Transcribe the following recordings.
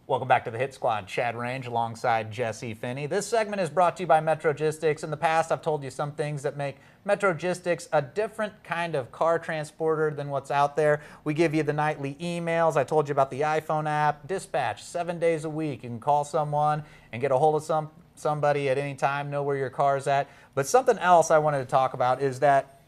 Welcome back to the Hit Squad. Chad Range alongside Jesse Finney. This segment is brought to you by Metrogistics. In the past, I've told you some things that make Metrogistics a different kind of car transporter than what's out there. We give you the nightly emails. I told you about the iPhone app. Dispatch 7 days a week. You can call someone and get a hold of somebody at any time, know where your car's at. But something else I wanted to talk about is that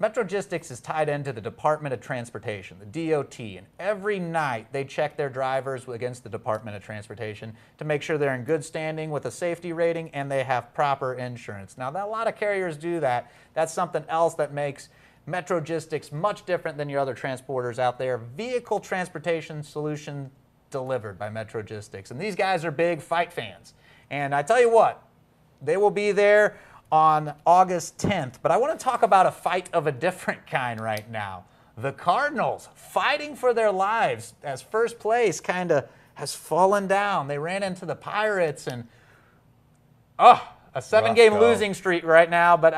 Metrogistics is tied into the Department of Transportation, the DOT, and every night they check their drivers against the Department of Transportation to make sure they're in good standing with a safety rating and they have proper insurance. Now, a lot of carriers do that. That's something else that makes Metrogistics much different than your other transporters out there. Vehicle transportation solution delivered by Metrogistics. And these guys are big fight fans. And I tell you what, they will be there on August 10th. But I want to talk about a fight of a different kind right now. The Cardinals fighting for their lives as first place kind of has fallen down. They ran into the Pirates and, a 7-game losing streak right now. But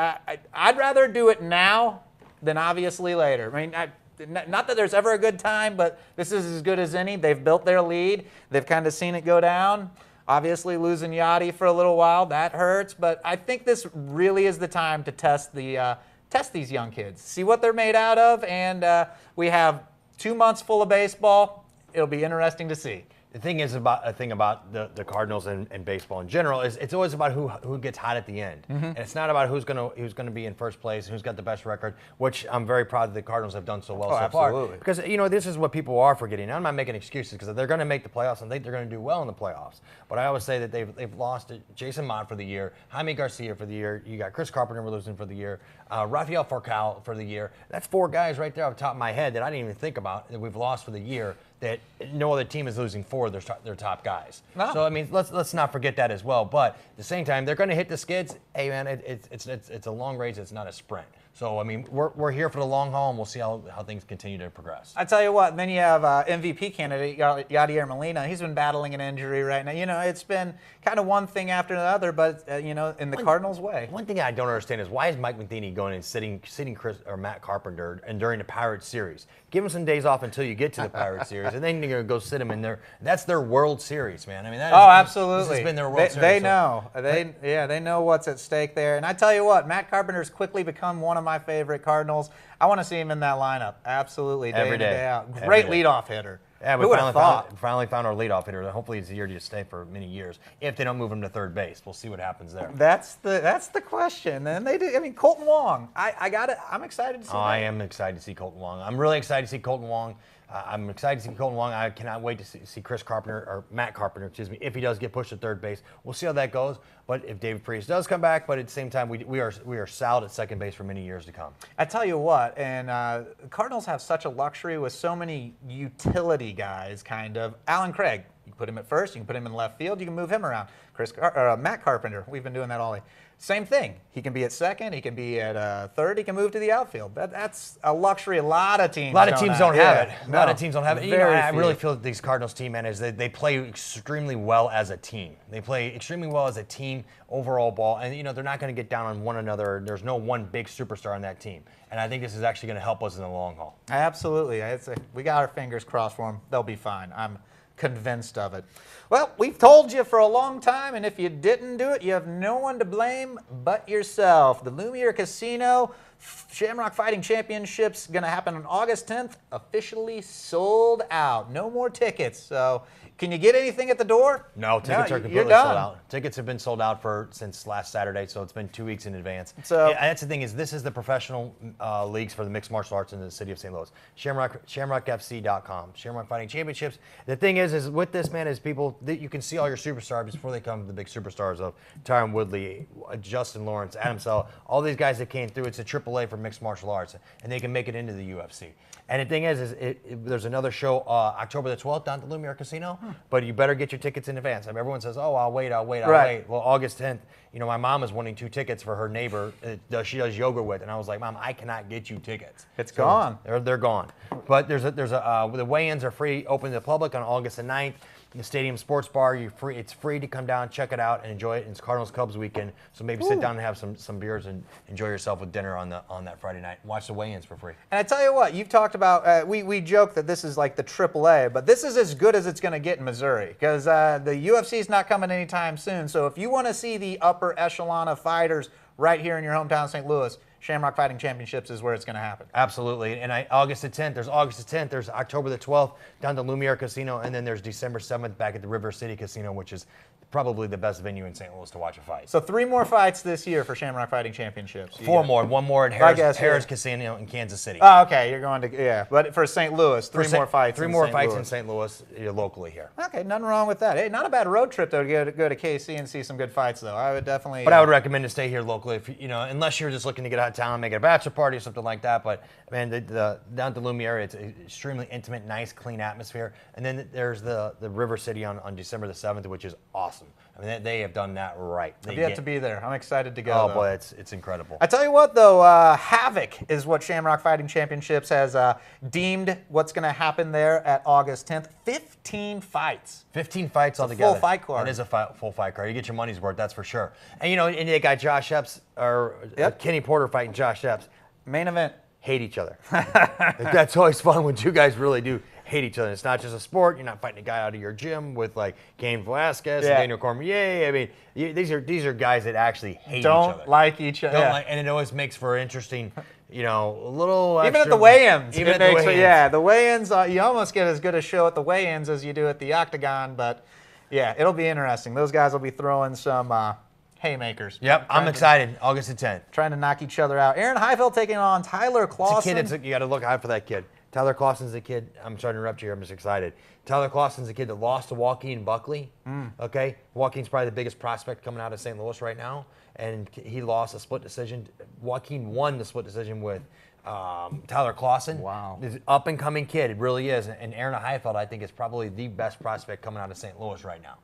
I'd rather do it now than obviously later. I mean, not that there's ever a good time, but this is as good as any. They've built their lead. They've kind of seen it go down. Obviously, losing Yachty for a little while, that hurts. But I think this really is the time to test these young kids, see what they're made out of. And we have 2 months full of baseball. It'll be interesting to see. The thing is about the Cardinals and baseball in general is it's always about who gets hot at the end, and it's not about who's gonna be in first place and who's got the best record, which I'm very proud that the Cardinals have done so well so far. Because this is what people are forgetting. I'm not making excuses because they're going to make the playoffs and think they're going to do well in the playoffs. But I always say that they've lost Jason Mott for the year, Jaime Garcia for the year. You got Chris Carpenter we're losing for the year, Rafael Furcal for the year. That's 4 guys right there off the top of my head that I didn't even think about that we've lost for the year. That no other team is losing 4 of their top guys. No. So I mean, let's not forget that as well. But at the same time, they're going to hit the skids. Hey man, it's a long race. It's not a sprint. So I mean, we're here for the long haul, and we'll see how things continue to progress. I tell you what. Then you have MVP candidate Yadier Molina. He's been battling an injury right now. It's been kind of one thing after the other, but in the Cardinals' way. One thing I don't understand is why is Mike Matheny going and sitting Chris or Matt Carpenter and during the Pirates series? Give him some days off until you get to the Pirates series, and then you're going to go sit them in there. That's their World Series, man. I mean, absolutely. This has been their World Series. They know. They know what's at stake there. And I tell you what, Matt Carpenter's quickly become one of my favorite Cardinals. I want to see him in that lineup. Absolutely, day in, day out. Great leadoff hitter. Yeah, we finally found our leadoff hitter. Hopefully, he's here to stay for many years. If they don't move him to third base, we'll see what happens there. That's the question. And they do. I mean, Colton Wong. I'm excited to see. I am excited to see Colton Wong. I'm really excited to see Colton Wong. I'm excited to see Colton Wong. I cannot wait to see Chris Carpenter, or Matt Carpenter, if he does get pushed to third base. We'll see how that goes. But if David Priest does come back, but at the same time, we are solid at second base for many years to come. I tell you what, and the Cardinals have such a luxury with so many utility guys, kind of. Alan Craig, you can put him at first, you can put him in left field, you can move him around. Matt Carpenter, we've been doing that all day. Same thing. He can be at second. He can be at third. He can move to the outfield. That's a luxury a lot of teams don't have it. A lot of teams don't have it. I really feel that these Cardinals team, man, is they play extremely well as a team. They play extremely well as a team overall ball. And, they're not going to get down on one another. There's no one big superstar on that team. And I think this is actually going to help us in the long haul. Absolutely. We got our fingers crossed for them. They'll be fine. I'm convinced of it. Well, we've told you for a long time, and if you didn't do it, you have no one to blame but yourself. The Lumiere Casino Shamrock Fighting Championships going to happen on August 10th, officially sold out. No more tickets. So can you get anything at the door? No, tickets are completely sold out. Tickets have been sold out since last Saturday, so it's been 2 weeks in advance. So that's the thing is, this is the professional leagues for the mixed martial arts in the city of St. Louis. ShamrockFC.com. Shamrock Fighting Championships. The thing is with this, man, is people you can see all your superstars before they come to the big superstars of Tyron Woodley, Justin Lawrence, Adam Sell, all these guys that came through. It's a AAA for mixed martial arts, and they can make it into the UFC. And the thing is there's another show October the 12th down at the Lumiere Casino, but you better get your tickets in advance. I mean, everyone says, "Oh, I'll wait." Well, August 10th, my mom is wanting 2 tickets for her neighbor she does yoga with, and I was like, "Mom, I cannot get you tickets. It's gone. They're gone." But the weigh-ins are free, open to the public on August the 9th. in the Stadium Sports Bar. It's free to come down, check it out, and enjoy it. And it's Cardinals Cubs weekend, so maybe sit down and have some beers and enjoy yourself with dinner on that Friday night. Watch the weigh-ins for free. And I tell you what, you've talked about, we joke that this is like the AAA, but this is as good as it's going to get in Missouri, because the UFC is not coming anytime soon. So if you want to see the upper echelon of fighters right here in your hometown, St. Louis, Shamrock Fighting Championships is where it's going to happen. Absolutely. And August the 10th, there's October the 12th down to Lumiere Casino, and then there's December 7th back at the River City Casino, which is probably the best venue in St. Louis to watch a fight. So 3 more fights this year for Shamrock Fighting Championships. 4 more. 1 more at Harris Casino in Kansas City. Oh, okay. You're going to, yeah. But for St. Louis, 3 more fights. 3 more fights in St. Louis locally here. Okay, nothing wrong with that. Hey, not a bad road trip though to go to KC and see some good fights though. I would definitely. But I would recommend to stay here locally, if unless you're just looking to get out of town, make it a bachelor party or something like that. But man, the down to Lumiere, it's an extremely intimate, nice, clean atmosphere. And then there's the River City on December the 7th, which is awesome. I mean, they have done that right. I've yet to be there. I'm excited to go. Oh, though. boy, it's incredible. I tell you what, though, Havoc is what Shamrock Fighting Championships has deemed what's going to happen there at August 10th. 15 fights. 15 fights altogether. Full fight card. That is a full fight card. You get your money's worth, that's for sure. And, and they got Josh Epps, or Kenny Porter fighting Josh Epps. Main event. Hate each other. That's always fun when 2 guys really do hate each other. It's not just a sport. You're not fighting a guy out of your gym with like Cain Velasquez and Daniel Cormier. I mean, these are guys that actually hate each other. Don't like each other. And it always makes for interesting, a little even extra, at the weigh-ins. Even at the weigh-ins. Yeah, the weigh-ins, you almost get as good a show at the weigh-ins as you do at the octagon. But yeah, it'll be interesting. Those guys will be throwing some haymakers. Yep, I'm excited. August the 10th. Trying to knock each other out. Aaron Heifeld taking on Tyler Clausen. It's a kid. You got to look out for that kid. Tyler Clausen's a kid. I'm sorry to interrupt you. I'm just excited. Tyler Clausen's a kid that lost to Joaquin Buckley. Okay, Joaquin's probably the biggest prospect coming out of St. Louis right now, and he lost a split decision. Joaquin won the split decision with Tyler Clausen. Wow, He's an up and coming kid. It really is. And Aaron Heifeld, I think, is probably the best prospect coming out of St. Louis right now.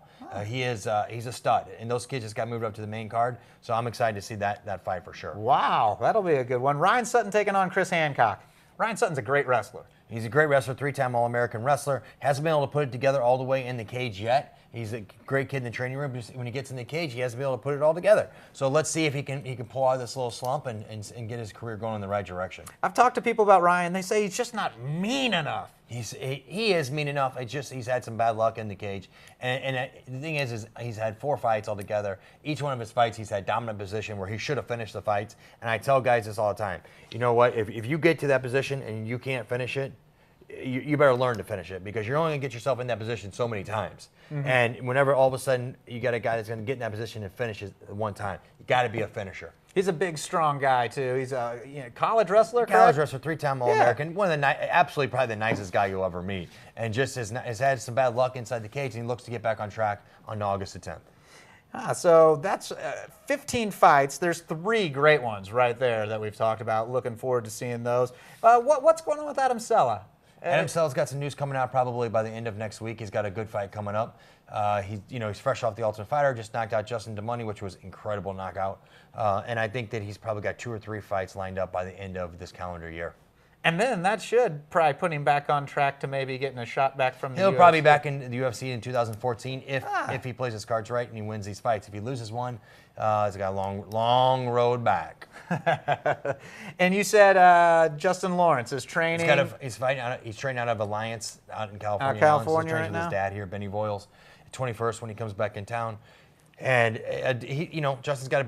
He's a stud, and those kids just got moved up to the main card. So I'm excited to see that fight for sure. Wow, that'll be a good one. Ryan Sutton taking on Chris Hancock. Ryan Sutton's a great wrestler. He's a great wrestler, 3-time All-American wrestler. Hasn't been able to put it together all the way in the cage yet. He's a great kid in the training room. When he gets in the cage, he hasn't been able to put it all together. So let's see if he can pull out of this little slump and get his career going in the right direction. I've talked to people about Ryan. They say he's just not mean enough. He is mean enough. It's just he's had some bad luck in the cage. And the thing is he's had 4 fights altogether. Each one of his fights, he's had dominant position where he should have finished the fights. And I tell guys this all the time. You know what? If you get to that position and you can't finish it, you better learn to finish it, because you're only going to get yourself in that position so many times. And whenever all of a sudden you got a guy that's going to get in that position and finish it one time, you got to be a finisher. He's a big, strong guy too. He's a college wrestler. College wrestler, 3-time All-American. One of the absolutely probably the nicest guy you'll ever meet, and just has had some bad luck inside the cage, and he looks to get back on track on August the 10th. So that's 15 fights. There's 3 great ones right there that we've talked about. Looking forward to seeing those. What's going on with Adam Sella? Adam Sella's got some news coming out probably by the end of next week. He's got a good fight coming up. He's fresh off the Ultimate Fighter, just knocked out Justin DeMoney, which was incredible knockout. And I think that he's probably got 2 or 3 fights lined up by the end of this calendar year. And then that should probably put him back on track to maybe getting a shot back from the UFC. He'll probably be back in the UFC in 2014 if he plays his cards right and he wins these fights. If he loses one, he's got a long road back. And you said Justin Lawrence is training. He's training out of Alliance out in California. California He's right training now. with his dad here, Benny Voiles, 21st when he comes back in town. And Justin's got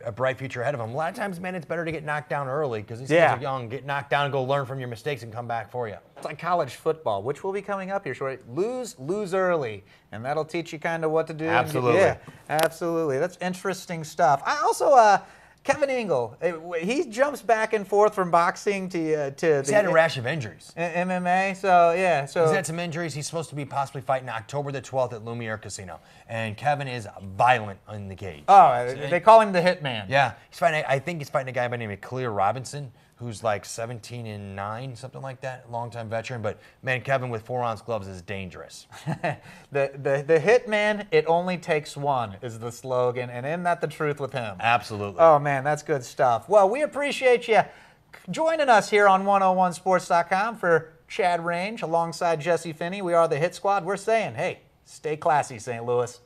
a bright future ahead of him. A lot of times, man, it's better to get knocked down early, because these kids are young. Get knocked down and go learn from your mistakes and come back for you. It's like college football, which will be coming up here shortly. Lose early, and that'll teach you kind of what to do. Absolutely. Absolutely. That's interesting stuff. I also, Kevin Engel, he jumps back and forth from boxing to He's had a rash of injuries. MMA, so yeah. So he's had some injuries. He's supposed to be possibly fighting October the 12th at Lumiere Casino. And Kevin is violent in the cage. Oh, they call him the Hitman. Yeah. I think he's fighting a guy by the name of Clear Robinson, who's like 17-9, something like that, longtime veteran. But man, Kevin with 4-ounce gloves is dangerous. the Hitman, it only takes one is the slogan, and isn't that the truth with him? Absolutely. Oh man, that's good stuff. Well, we appreciate you joining us here on 101sports.com for Chad Range alongside Jesse Finney. We are the Hit Squad. We're saying, hey, Stay classy, St. Louis.